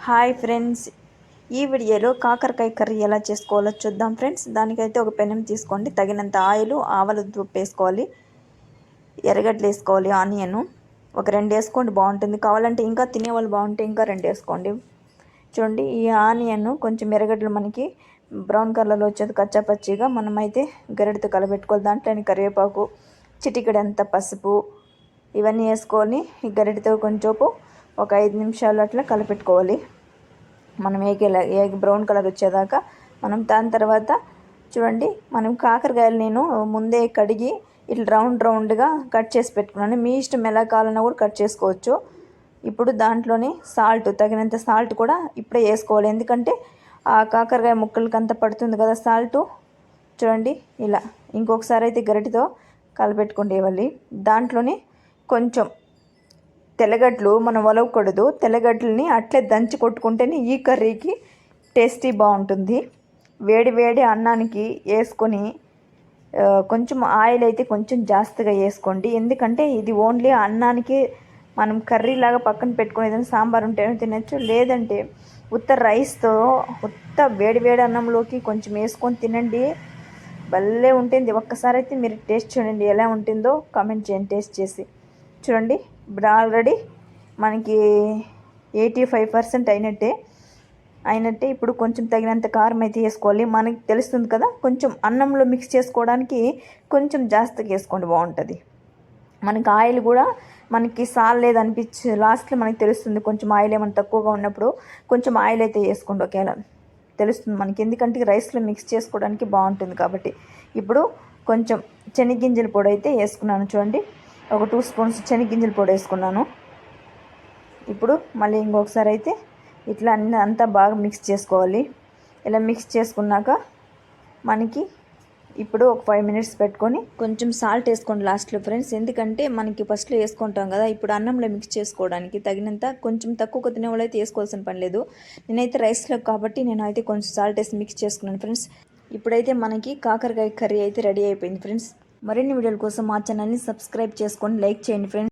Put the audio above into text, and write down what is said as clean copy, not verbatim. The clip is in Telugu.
హాయ్ ఫ్రెండ్స్, ఈ వీడియోలో కాకరకాయ కర్రీ ఎలా చేసుకోవాలో చూద్దాం ఫ్రెండ్స్. దానికైతే ఒక పెనం తీసుకోండి, తగినంత ఆయిల్, ఆవాలు వేసుకోవాలి, ఎర్రగడ్డలు వేసుకోవాలి, ఆనియన్ ఒక 2 వేసుకోండి, బాగుంటుంది. కావాలంటే ఇంకా తినేవాళ్ళు బాగుంటే ఇంకా 2 వేసుకోండి. చూడండి, ఈ ఆనియన్ కొంచెం ఎర్రగడ్డలు మనకి బ్రౌన్ కలర్లో వచ్చేది కచ్చాపచ్చిగా మనమైతే గరిటతో కలబెట్టుకోవాలి. దాంట్లో కరివేపాకు, చిటికెడంత పసుపు ఇవన్నీ వేసుకొని ఈ గరిటతో కొంచెం ఒక 5 నిమిషాలు అట్లా కలిపెట్టుకోవాలి. మనం బ్రౌన్ కలర్ వచ్చేదాకా మనం. దాని తర్వాత చూడండి, మనం కాకరకాయలు నేను ముందే కడిగి ఇట్లా రౌండ్గా కట్ చేసి పెట్టుకున్నాను. మీ ఇష్టం ఎలా కావాలన్నా కూడా కట్ చేసుకోవచ్చు. ఇప్పుడు దాంట్లోనే తగినంత సాల్ట్ కూడా ఇప్పుడే వేసుకోవాలి, ఎందుకంటే ఆ కాకరకాయ ముక్కలకి అంతా పడుతుంది కదా సాల్ట్. చూడండి, ఇలా ఇంకొకసారి అయితే గరిటతో కలిపెట్టుకుంటే ఇవ్వాలి. దాంట్లోనే కొంచెం తెల్లగడ్డలు మనం ఒలవకూడదు, తెల్లగడ్డలని అట్లే దంచి కొట్టుకుంటేనే ఈ కర్రీకి టేస్టీ బాగుంటుంది. వేడి అన్నానికి వేసుకొని కొంచెం ఆయిల్ అయితే కొంచెం జాస్తిగా వేసుకోండి, ఎందుకంటే ఇది ఓన్లీ అన్నానికి. మనం కర్రీలాగా పక్కన పెట్టుకుని ఏదైనా సాంబార్ ఉంటేనే తినచ్చు, లేదంటే ఉత్త రైస్తో ఉత్త వేడి అన్నంలోకి కొంచెం వేసుకొని తినండి, భలే ఉంటుంది. ఒక్కసారి అయితే మీరు టేస్ట్ చూడండి, ఎలా ఉంటుందో కామెంట్ చేయండి టేస్ట్ చేసి. చూడండి, ఇప్పుడు ఆల్రెడీ మనకి 85% అయినట్టే. ఇప్పుడు కొంచెం తగినంత కారం అయితే వేసుకోవాలి, మనకి తెలుస్తుంది కదా. కొంచెం అన్నంలో మిక్స్ చేసుకోవడానికి కొంచెం జాస్తిగా వేసుకోండి, బాగుంటుంది. మనకి ఆయిల్ కూడా మనకి సాలేదు అనిపించి లాస్ట్లో మనకి తెలుస్తుంది, కొంచెం ఆయిల్ ఏమైనా తక్కువగా ఉన్నప్పుడు కొంచెం ఆయిల్ అయితే వేసుకోండి, ఒకేలా తెలుస్తుంది మనకి, ఎందుకంటే రైస్లో మిక్స్ చేసుకోవడానికి బాగుంటుంది కాబట్టి. ఇప్పుడు కొంచెం శనగగింజల పొడి అయితే వేసుకున్నాను. చూడండి, ఒక 2 స్పూన్స్ శనగగింజల పొడి వేసుకున్నాను. ఇప్పుడు మళ్ళీ ఇంకొకసారి అయితే ఇట్లా అంతా బాగా మిక్స్ చేసుకోవాలి. ఇలా మిక్స్ చేసుకున్నాక మనకి ఇప్పుడు ఒక 5 మినిట్స్ పెట్టుకొని కొంచెం సాల్ట్ వేసుకోండి లాస్ట్లో ఫ్రెండ్స్, ఎందుకంటే మనకి ఫస్ట్లో వేసుకుంటాం కదా. ఇప్పుడు అన్నంలో మిక్స్ చేసుకోవడానికి తగినంత, కొంచెం తక్కువ తినే వాళ్ళు అయితే వేసుకోవాల్సిన పని లేదు. నేనైతే రైస్లో కాబట్టి నేనైతే కొంచెం సాల్ట్ వేసి మిక్స్ చేసుకున్నాను ఫ్రెండ్స్. ఇప్పుడైతే మనకి కాకరకాయ కర్రీ అయితే రెడీ అయిపోయింది ఫ్రెండ్స్. మరిన్ని వీడియోల కోసం మా ఛానల్ని సబ్స్క్రైబ్ చేసుకోండి, లైక్ చేయండి ఫ్రెండ్స్.